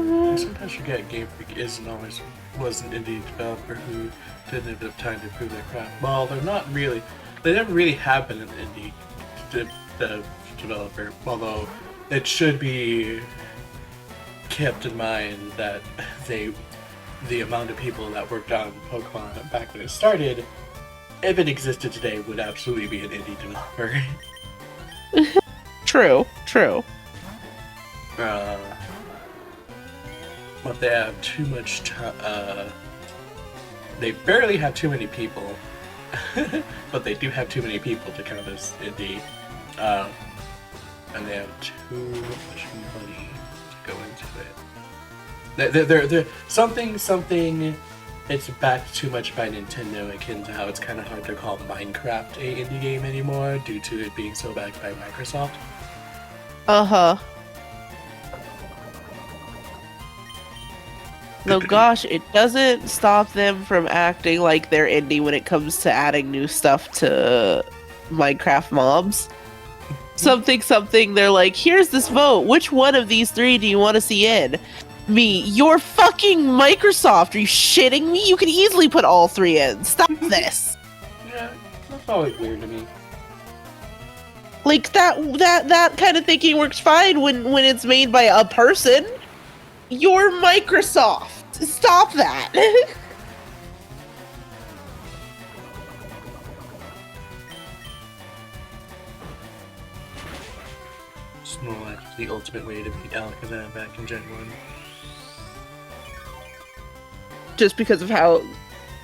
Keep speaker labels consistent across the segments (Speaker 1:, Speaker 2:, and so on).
Speaker 1: I sometimes forget Game Freak was an indie developer who didn't have enough time to prove their craft. Well, they're not really. They never really have been an indie developer, although it should be kept in mind that the amount of people that worked on Pokemon back when it started, if it existed today, would absolutely be an indie developer.
Speaker 2: True.
Speaker 1: But they have too much they barely have too many people. But they do have too many people to count as indie. And they have too much money to go into it. They're something it's backed too much by Nintendo, akin to how it's kind of hard to call Minecraft a indie game anymore due to it being so backed by Microsoft.
Speaker 2: Uh-huh. Though, gosh, it doesn't stop them from acting like they're indie when it comes to adding new stuff to Minecraft mobs. Something, they're like, here's this vote. Which one of these three do you want to see in? Me. You're fucking Microsoft. Are you shitting me? You could easily put all three in. Stop this.
Speaker 1: Yeah, that's always weird to me.
Speaker 2: Like, that kind of thinking works fine when it's made by a person. You're Microsoft. Stop that.
Speaker 1: Snorlax is the ultimate way to beat Alakazam back in Gen 1.
Speaker 2: Just because of how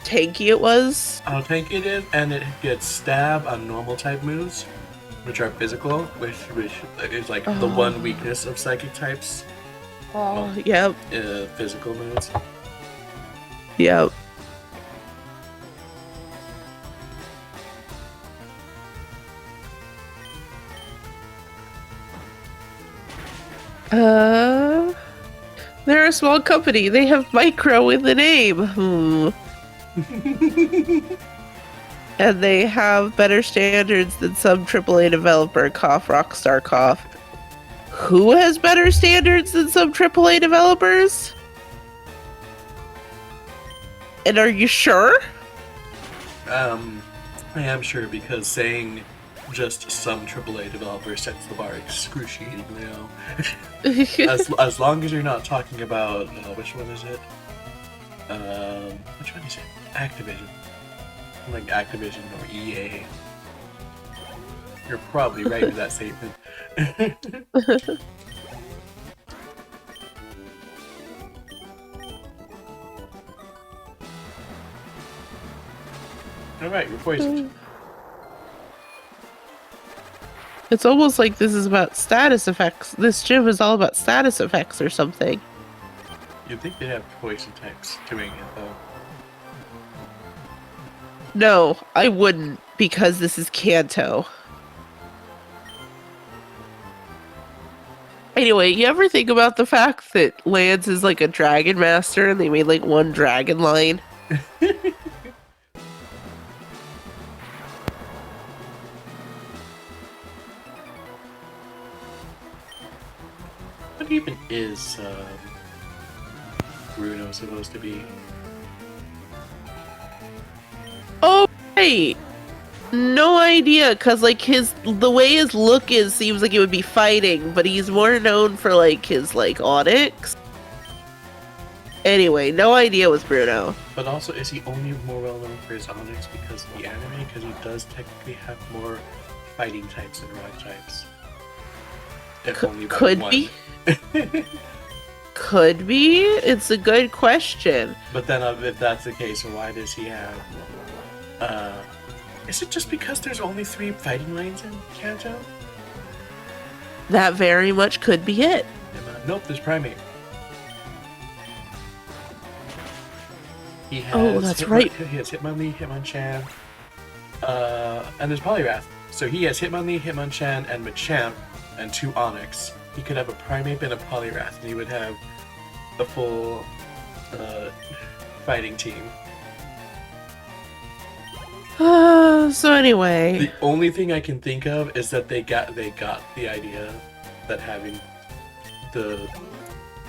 Speaker 2: tanky it was?
Speaker 1: How tanky it is, and it gets stab on normal type moves, which are physical, which is like the one weakness of psychic types.
Speaker 2: Oh, yep.
Speaker 1: Physical moves.
Speaker 2: Yep. They're a small company. They have micro in the name. And they have better standards than some AAA developer. Cough, Rockstar, cough. Who has better standards than some AAA developers? And are you sure?
Speaker 1: I am sure, because saying just some AAA developer sets the bar excruciatingly low. as long as you're not talking about which one is it? Which one is it? Activision. Like Activision or EA. You're probably right with that statement. Alright, you're poisoned.
Speaker 2: It's almost like this is about status effects. This gym is all about status effects or something.
Speaker 1: You'd think they'd have poison types doing it, though.
Speaker 2: No, I wouldn't, because this is Kanto. Anyway, you ever think about the fact that Lance is like a dragon master and they made like one dragon line?
Speaker 1: What even is Bruno supposed to be?
Speaker 2: Oh, right. No idea, cause like the way his look is seems like it would be fighting, but he's more known for like his like Onyx. Anyway, no idea with Bruno.
Speaker 1: But also, is he only more well known for his Onyx because of the anime? Because he does technically have more fighting types than rock types. If only by
Speaker 2: could
Speaker 1: one.
Speaker 2: be. Could be. It's a good question.
Speaker 1: But then, if that's the case, why does he have? Is it just because there's only 3 fighting lanes in Kanto?
Speaker 2: That very much could be it.
Speaker 1: Nope, there's Primate. He has
Speaker 2: oh, that's right.
Speaker 1: He has Hitmonlee, Hitmonchan, and there's Poliwrath. So he has Hitmonlee, Hitmonchan, and Machamp, and 2 Onyx. He could have a Primate and a Poliwrath, and he would have a full fighting team.
Speaker 2: So anyway,
Speaker 1: The only thing I can think of is that they got the idea that having the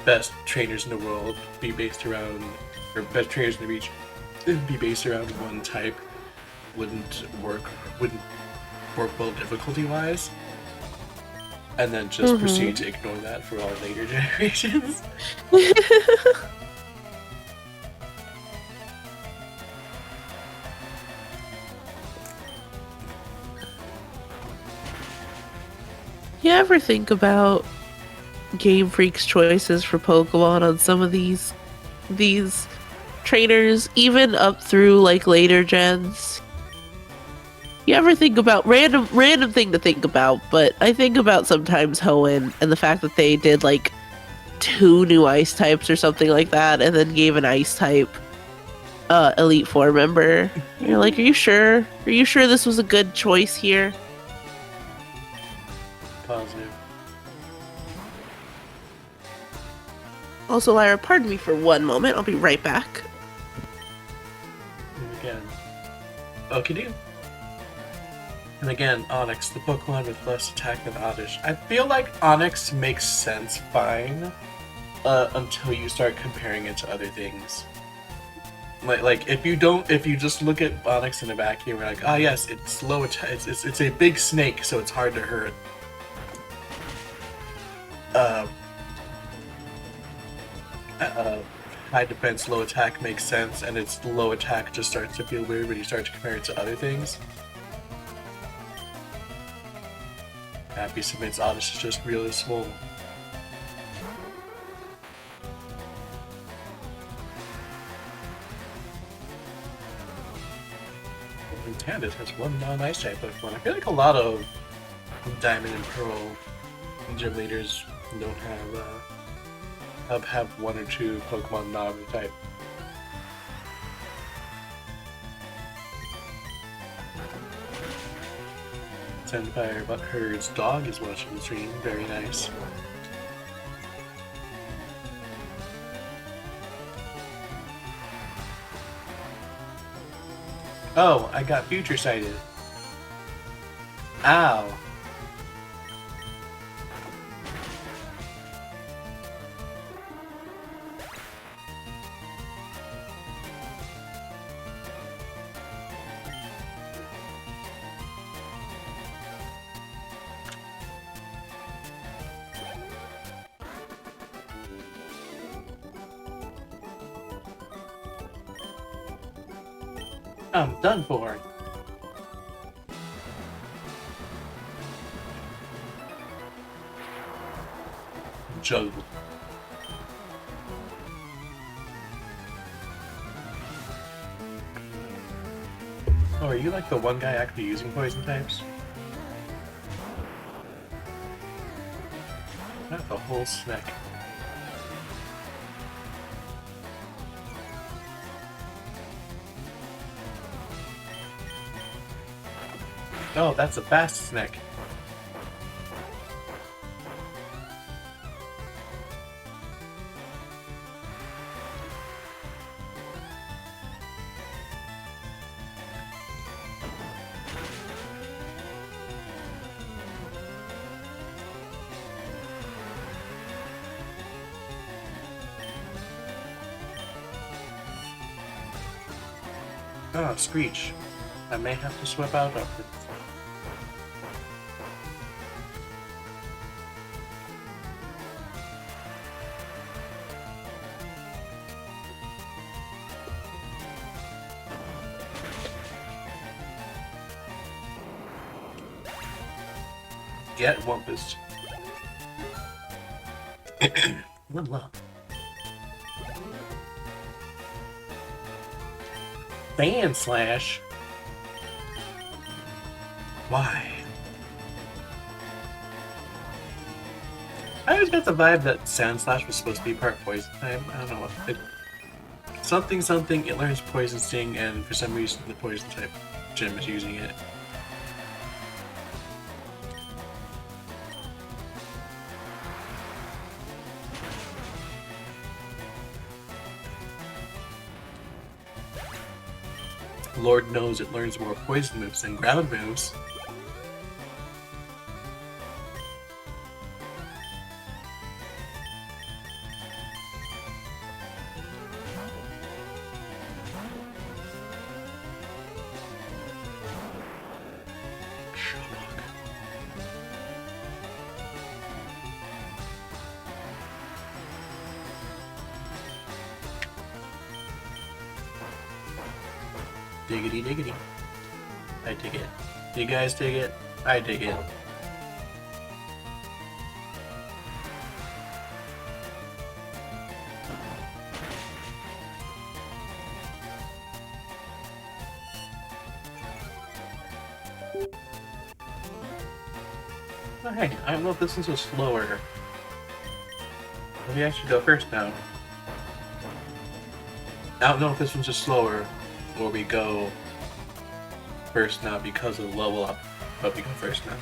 Speaker 1: best trainers in the world be based around, or best trainers in the region be based around one type wouldn't work well difficulty wise, and then just proceed to ignore that for all later generations.
Speaker 2: You ever think about Game Freak's choices for Pokemon on some of these trainers, even up through like later gens? You ever think about random thing to think about, but I think about sometimes Hoenn and the fact that they did like 2 new ice types or something like that, and then gave an ice type Elite Four member. You're like, are you sure? Are you sure this was a good choice here?
Speaker 1: Positive.
Speaker 2: Also, Lyra, pardon me for one moment. I'll be right back.
Speaker 1: And again, Okidu. And again, Onyx, the Pokemon with less attack than Oddish. I feel like Onyx makes sense fine until you start comparing it to other things. Like if you just look at Onyx in a vacuum, you're like, oh yes, it's low attack. It's a big snake, so it's hard to hurt. High defense, low attack makes sense, and its low attack just starts to feel weird when you start to compare it to other things. Happy submits Oddish is just really small. Candace has one non-ice type Pokemon. I feel like a lot of Diamond and Pearl gym leaders don't have 1 or 2 Pokemon non-type. Sandfire, but Herd's dog is watching the stream. Very nice. Oh, I got future sighted. Ow. I'm done for. Juggle. Oh, are you like the one guy actually using poison types? Not the whole snack. Oh, that's a fast snack. Oh, Screech. I may have to swap out of it. Get Wumpus. Level up. Sand Slash? Why? I always got the vibe that Sand Slash was supposed to be part poison type. I don't know what. Something, it learns Poison Sting, and for some reason the poison type gym is using it. Lord knows it learns more poison moves than ground moves. Sherlock. Diggity diggity. I dig it. You guys dig it? I dig it. Oh, hey, I don't know if this is a slower. Maybe I should go first now. I don't know if this one's just slower, or we go first now because of the level up, but we go first now.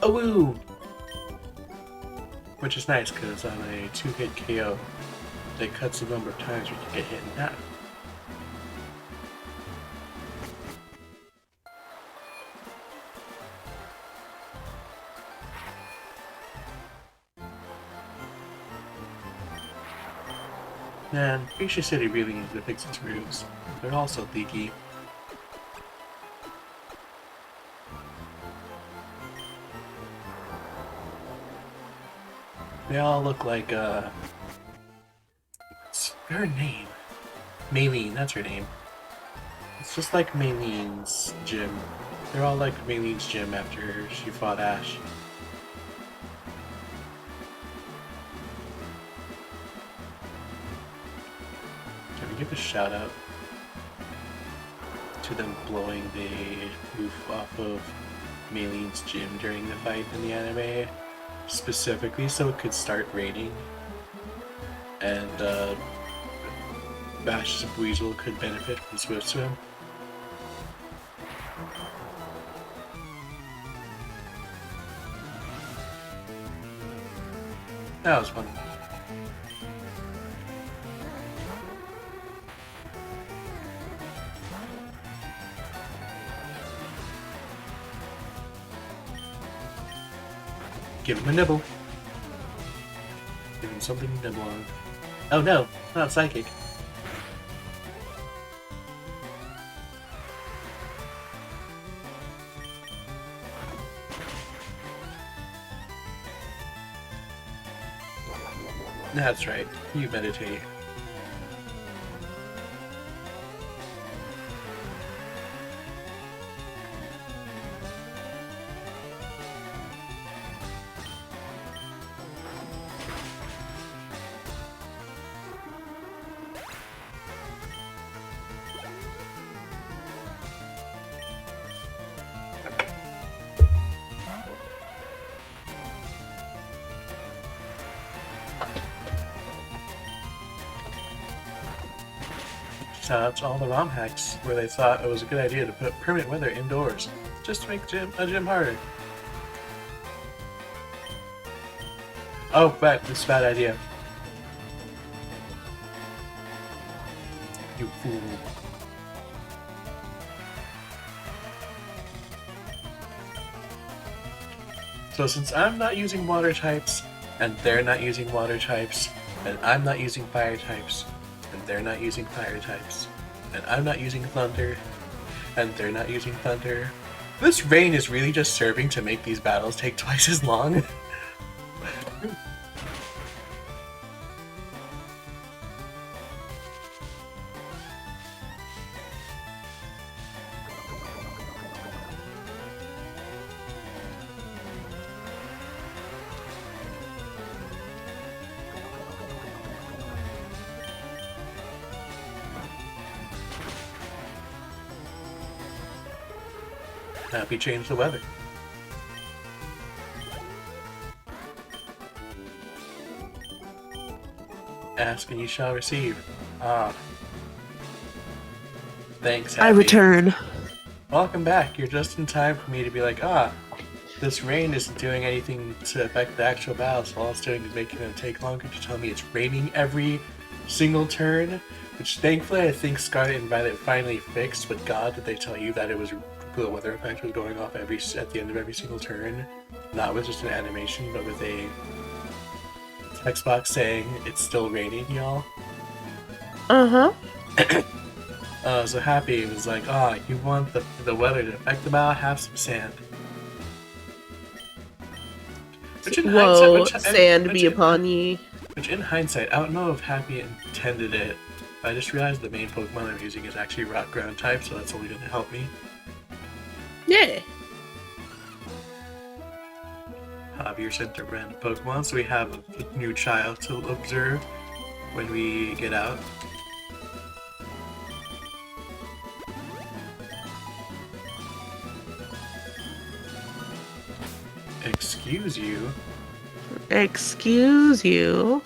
Speaker 1: Oh, woo! Which is nice, because on a 2-hit KO, it cuts the number of times you can get hit in half. Man, Fuchsia City really needs to fix its roofs. They're all so leaky. They all look like, what's her name? Maylene, that's her name. It's just like Maylene's gym. They're all like Maylene's gym after she fought Ash. Can we give a shout out to them blowing the roof off of Maylene's gym during the fight in the anime? Specifically so it could start raining and Bash's Weasel could benefit from Swift Swim. That was fun. Give him a nibble. Give him something to nibble on. Oh no, not psychic. That's right, you meditate. Shout out to all the ROM hacks where they thought it was a good idea to put permanent weather indoors just to make a gym harder. Oh, but it's a bad idea. You fool. So since I'm not using water types, and they're not using water types, and I'm not using fire types, and they're not using fire types, and I'm not using thunder, and they're not using thunder, this rain is really just serving to make these battles take twice as long. Happy change the weather. Ask and you shall receive. Ah. Thanks, Happy.
Speaker 2: I return.
Speaker 1: Welcome back. You're just in time for me to be like, this rain isn't doing anything to affect the actual battle, so all it's doing is making it take longer to tell me it's raining every single turn, which thankfully I think Scarlet and Violet finally fixed, but God, did they tell you that it was the weather effect was going off at the end of every single turn? not with just an animation, but with a text box saying it's still raining, y'all.
Speaker 2: Uh-huh.
Speaker 1: So Happy was like, you want the weather to affect the bow? Have some sand. Which in
Speaker 2: Whoa,
Speaker 1: hindsight,
Speaker 2: sand be upon ye.
Speaker 1: Which in hindsight, I don't know if Happy intended it. I just realized the main Pokemon I'm using is actually Rock Ground type, so that's only going to help me.
Speaker 2: Yeah.
Speaker 1: Javier sent a random Pokemon, so we have a new child to observe when we get out. Excuse you?
Speaker 2: Excuse you?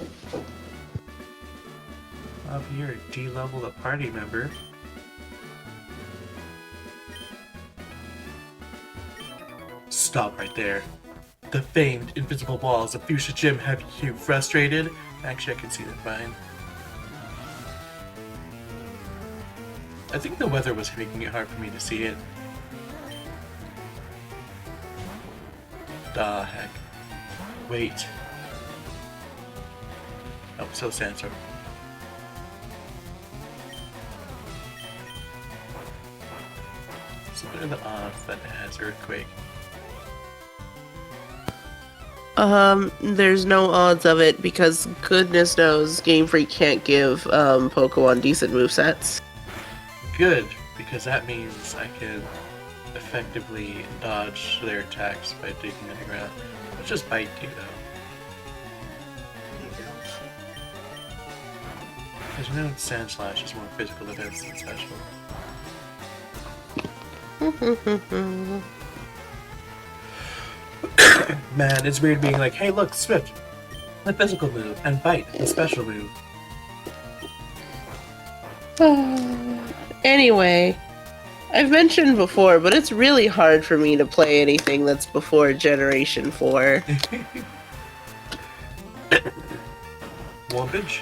Speaker 1: Javier D-leveled a party member. Stop right there. The famed invisible walls of Fuchsia Gym have you frustrated? Actually, I can see that fine. I think the weather was making it hard for me to see it. The heck. Wait. Oh, still Sandstorm. So what are the odds that it has Earthquake?
Speaker 2: There's no odds of it because goodness knows Game Freak can't give Pokemon decent movesets.
Speaker 1: Good, because that means I can effectively dodge their attacks by digging underground. Let's just bite you though. Because we know Sand Slash is more physical defense than special. Man, it's weird being like, hey look, Swift, the physical move, and Bite, the special move.
Speaker 2: Anyway, I've mentioned before, but it's really hard for me to play anything that's before Generation 4.
Speaker 1: Wompage?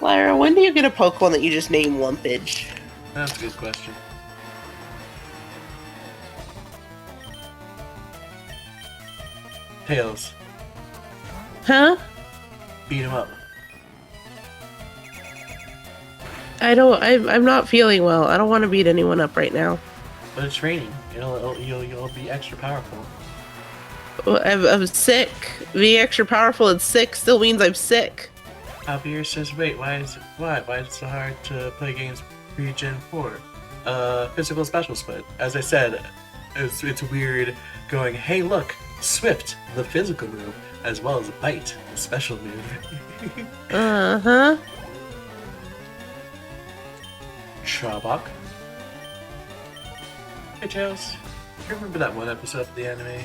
Speaker 2: Lyra, when do you get a Pokemon that you just name Wumpage?
Speaker 1: That's a good question. Tails.
Speaker 2: Huh?
Speaker 1: Beat him up.
Speaker 2: I'm not feeling well. I don't want to beat anyone up right now.
Speaker 1: But it's raining. You'll be extra powerful.
Speaker 2: Well, I'm sick. Being extra powerful and sick still means I'm sick.
Speaker 1: Javier says, wait, why is it so hard to play games pre-Gen 4? Physical special split. As I said, it's weird going, hey look, Swift, the physical move, as well as Bite, the special move.
Speaker 2: Uh-huh.
Speaker 1: Trabok. Hey Tails, do you remember that one episode of the anime?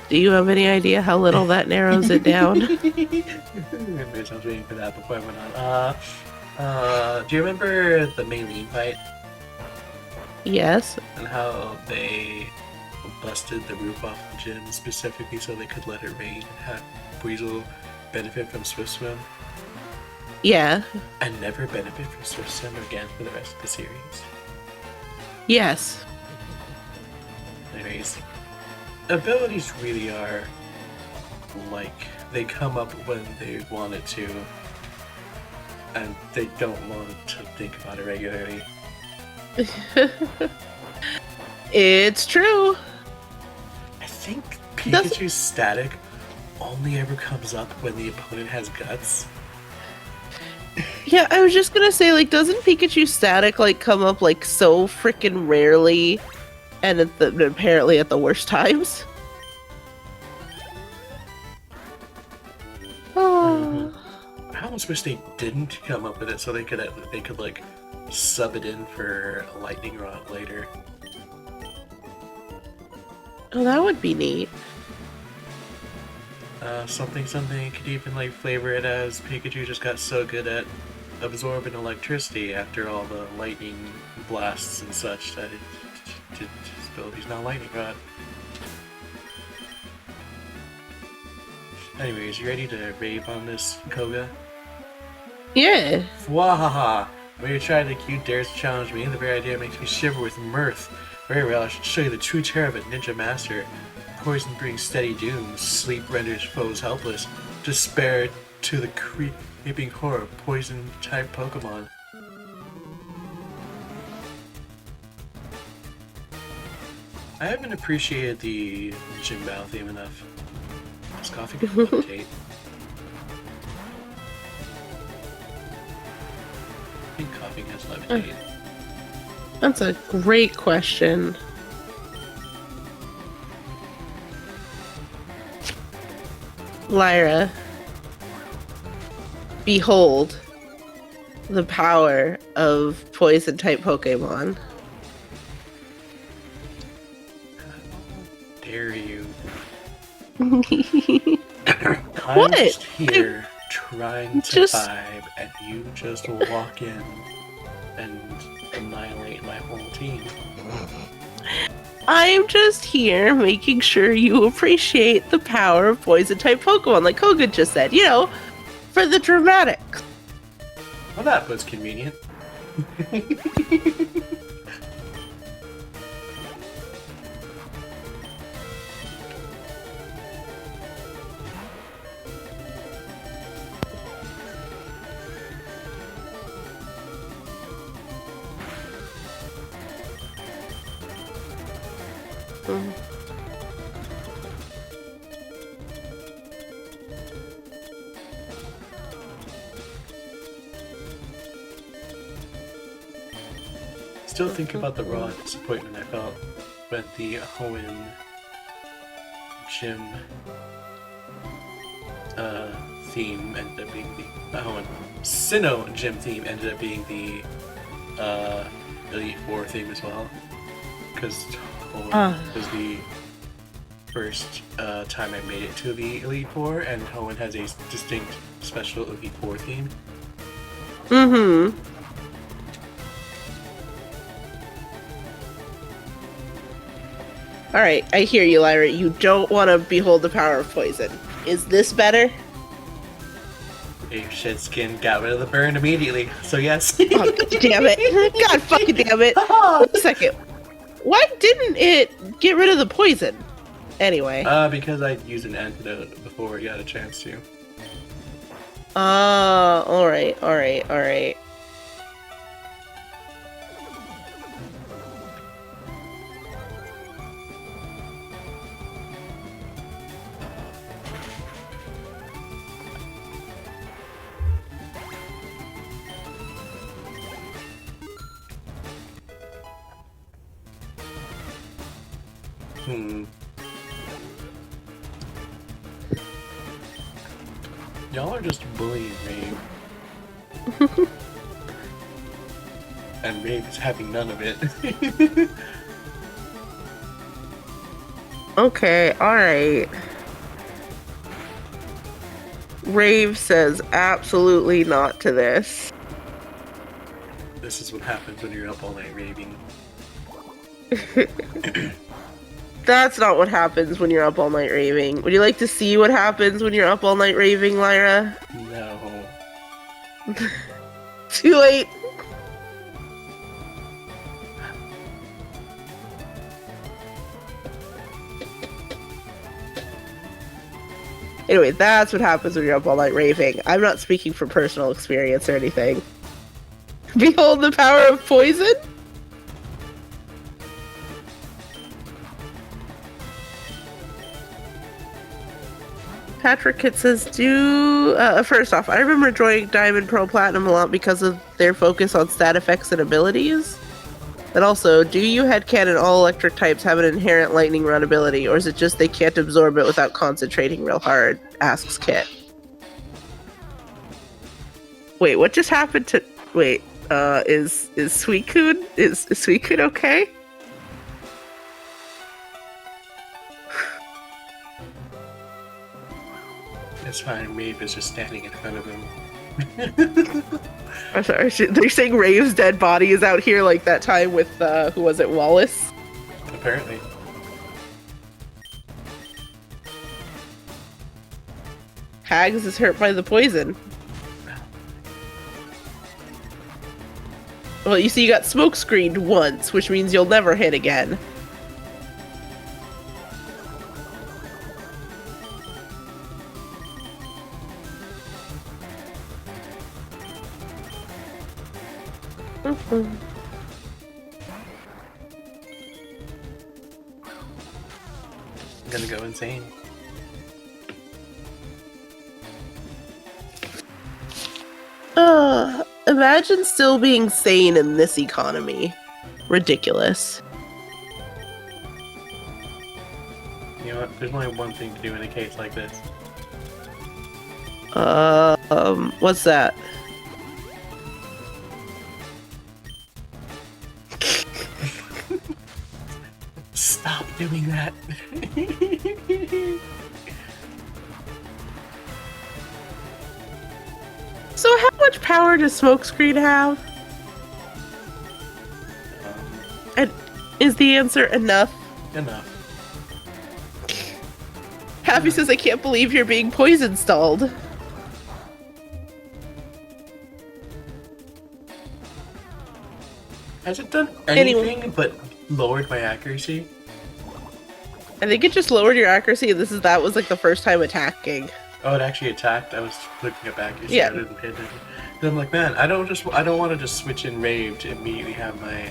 Speaker 2: Do you have any idea how little that narrows it down?
Speaker 1: I was waiting for that before I went on. Do you remember the Maylene fight?
Speaker 2: Yes.
Speaker 1: And how they busted the roof off the gym specifically so they could let it rain and have Weasel benefit from Swift Swim?
Speaker 2: Yeah.
Speaker 1: And never benefit from Swift Swim again for the rest of the series.
Speaker 2: Yes.
Speaker 1: Anyways, abilities really are like they come up when they want it to, and they don't want to think about it regularly.
Speaker 2: It's true.
Speaker 1: I think Pikachu's static only ever comes up when the opponent has guts.
Speaker 2: Yeah, I was just gonna say, like, doesn't Pikachu static like come up like so freaking rarely, and apparently at the worst times? Oh.
Speaker 1: I almost wish they didn't come up with it so they could like sub it in for a lightning rod later.
Speaker 2: Oh, that would be neat.
Speaker 1: Something could even like flavor it as Pikachu just got so good at absorbing electricity after all the lightning blasts and such that his ability's now lightning rod. Anyways, you ready to rave on this, Koga?
Speaker 2: Yeah.
Speaker 1: Wahaha! When you try like you dares to challenge me, the very idea makes me shiver with mirth. Very well, I should show you the true terror of a ninja master. Poison brings steady doom, sleep renders foes helpless, despair to the creeping horror of poison-type Pokemon. I haven't appreciated the gym battle theme enough. Is coughing can levitate? I think coughing has levitate.
Speaker 2: That's a great question. Lyra, behold the power of poison-type Pokemon.
Speaker 1: Dare you?
Speaker 2: What?
Speaker 1: I'm just here trying to vibe, and you just walk in and annihilate my whole team.
Speaker 2: I'm just here making sure you appreciate the power of poison-type Pokemon, like Koga just said, you know, for the dramatics.
Speaker 1: Well, that was convenient. Still think about the raw disappointment I felt when the Hoenn gym theme ended up being the Hoenn Sinnoh gym theme ended up being the Elite Four theme as well, because Hoenn was the first time I made it to the Elite Four, and Hoenn has a distinct special Elite Four theme.
Speaker 2: Mm-hmm. Alright, I hear you, Lyra. You don't want to behold the power of poison. Is this better?
Speaker 1: Your shed skin got rid of the burn immediately, so yes.
Speaker 2: Oh, God damn it. God fucking damn it. Wait a second. Why didn't it get rid of the poison? Anyway.
Speaker 1: Because I used an antidote before I got a chance to.
Speaker 2: Alright.
Speaker 1: Y'all are just bullying Rave. And Rave is having none of it.
Speaker 2: Okay, alright. Rave says absolutely not to this.
Speaker 1: This is what happens when you're up all night raving.
Speaker 2: That's not what happens when you're up all night raving. Would you like to see what happens when you're up all night raving, Lyra?
Speaker 1: No.
Speaker 2: Too late. Anyway, that's what happens when you're up all night raving. I'm not speaking from personal experience or anything. Behold the power of poison? Patrick Kit says, first off, I remember enjoying Diamond, Pearl, Platinum a lot because of their focus on stat effects and abilities. And also, do you headcanon all electric types have an inherent lightning run ability, or is it just they can't absorb it without concentrating real hard? Asks Kit. Wait, what just happened to... Wait, is Suicune... Is Suicune okay?
Speaker 1: It's fine, Rave is just standing in front of him.
Speaker 2: I'm sorry, they're saying Rave's dead body is out here like that time with, who was it, Wallace?
Speaker 1: Apparently.
Speaker 2: Hags is hurt by the poison. Well, you see, you got smoke screened once, which means you'll never hit again.
Speaker 1: I'm gonna go insane.
Speaker 2: Imagine still being sane in this economy. Ridiculous.
Speaker 1: You know what? There's only one thing to do in a case like this.
Speaker 2: What's that?
Speaker 1: Stop doing that.
Speaker 2: So how much power does Smokescreen have? And is the answer enough?
Speaker 1: Enough.
Speaker 2: Happy says, I can't believe you're being poison stalled.
Speaker 1: Has it done anything but lowered my accuracy?
Speaker 2: I think it just lowered your accuracy, and that was like the first time attacking.
Speaker 1: Oh, it actually attacked. I was looking at accuracy.
Speaker 2: Yeah.
Speaker 1: I didn't pay attention. Then I'm like, man, I don't want to just switch in Rave to immediately have my.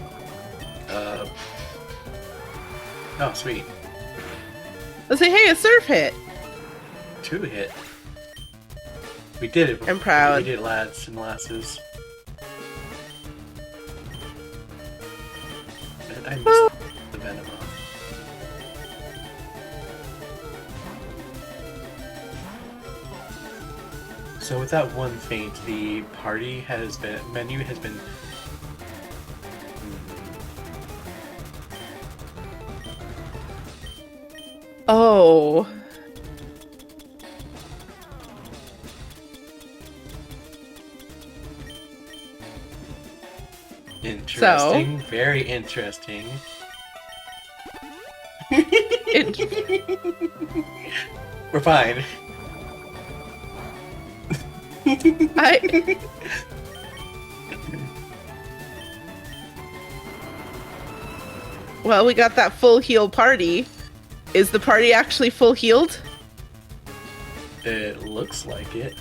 Speaker 1: Oh, sweet.
Speaker 2: Let's say, hey, a surf hit.
Speaker 1: 2 hit. We did it.
Speaker 2: I'm proud.
Speaker 1: We did it, lads and lasses. Man, I missed the venom off. So with that one feint, the menu has been.
Speaker 2: Oh.
Speaker 1: Interesting. So, very interesting. We're fine.
Speaker 2: Well, we got that full heal party. Is the party actually full healed?
Speaker 1: It looks like it.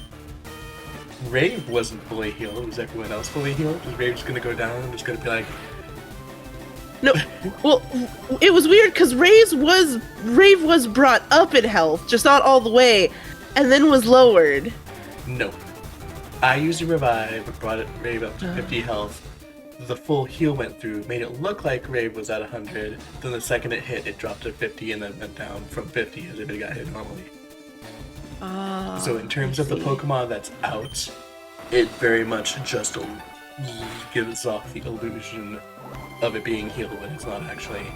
Speaker 1: Rave wasn't fully healed. Was everyone else fully healed? Is Rave just gonna go down and just gonna be like...
Speaker 2: No, well, it was weird because Rave was brought up in health, just not all the way, and then was lowered.
Speaker 1: No. I used a revive, brought Rave up to 50 health. The full heal went through, made it look like Rave was at 100. Then the second it hit, it dropped to 50 and then went down from 50 as if it got hit normally. So in terms of the Pokemon that's out, it very much just gives off the illusion of it being healed when it's not actually.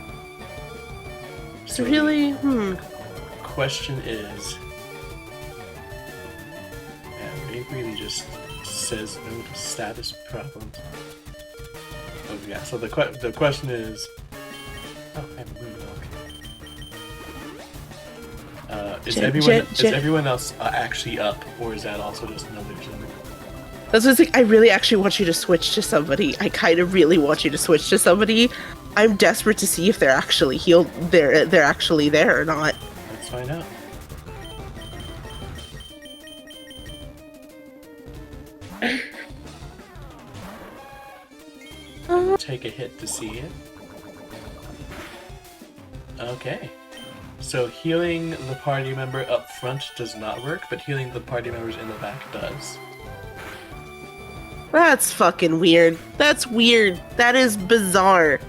Speaker 2: So really?
Speaker 1: Question is... Yeah, Rave really just says no to status problems. Oh yeah, so the question is... Oh, I have Moonwalk. Is everyone else actually up, or is that also just an illusion?
Speaker 2: That's what I was like, I really actually want you to switch to somebody. I kind of really want you to switch to somebody. I'm desperate to see if they're actually healed. They're actually there or not.
Speaker 1: Let's find out. Take a hit to see it. Okay. So healing the party member up front does not work, but healing the party members in the back does.
Speaker 2: That's fucking weird. That's weird. That is bizarre.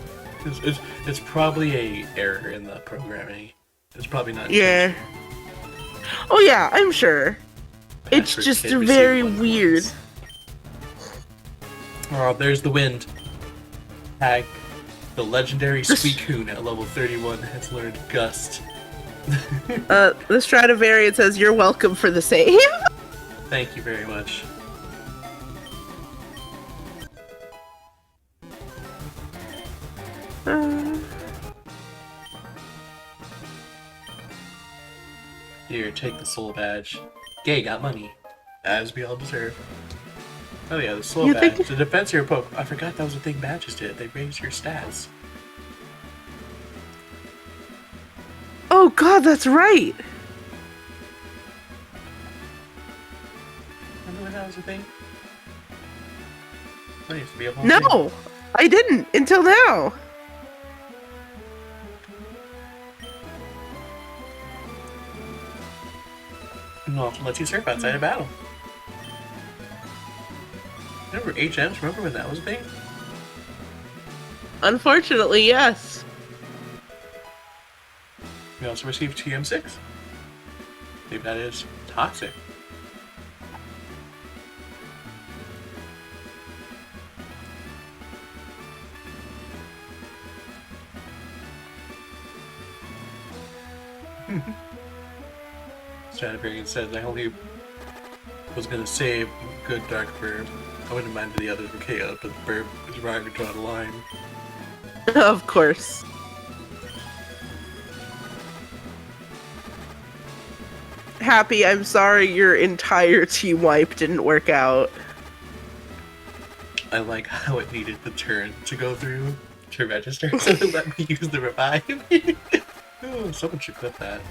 Speaker 1: It's probably a error in the programming. It's probably not.
Speaker 2: Yeah. Oh yeah, I'm sure. It's just very weird.
Speaker 1: Oh, there's the wind. Tag. The legendary Suicune at level 31 has learned Gust.
Speaker 2: The Stradivarius says, you're welcome for the save.
Speaker 1: Thank you very much. Here, take the soul badge. Gay got money, as we all deserve. Oh yeah, the slow
Speaker 2: You
Speaker 1: badge.
Speaker 2: think-
Speaker 1: The defense hero poke. I forgot that was a thing badges did. They raised your stats.
Speaker 2: Oh god, that's right.
Speaker 1: Remember when that was a thing? That used to be a whole thing.
Speaker 2: No, I didn't until now.
Speaker 1: Well, lets you surf outside of battle. Remember HMs? Remember when that was a thing?
Speaker 2: Unfortunately, yes.
Speaker 1: We also received TM6. I believe that is toxic. Stradivarian says, I only was going to save good Dark Bird. I wouldn't mind the others were KO, but the Bird is right to draw the line.
Speaker 2: Of course. Happy, I'm sorry your entire team wipe didn't work out.
Speaker 1: I like how it needed the turn to go through to register, so they let me use the revive. Oh, someone should clip that.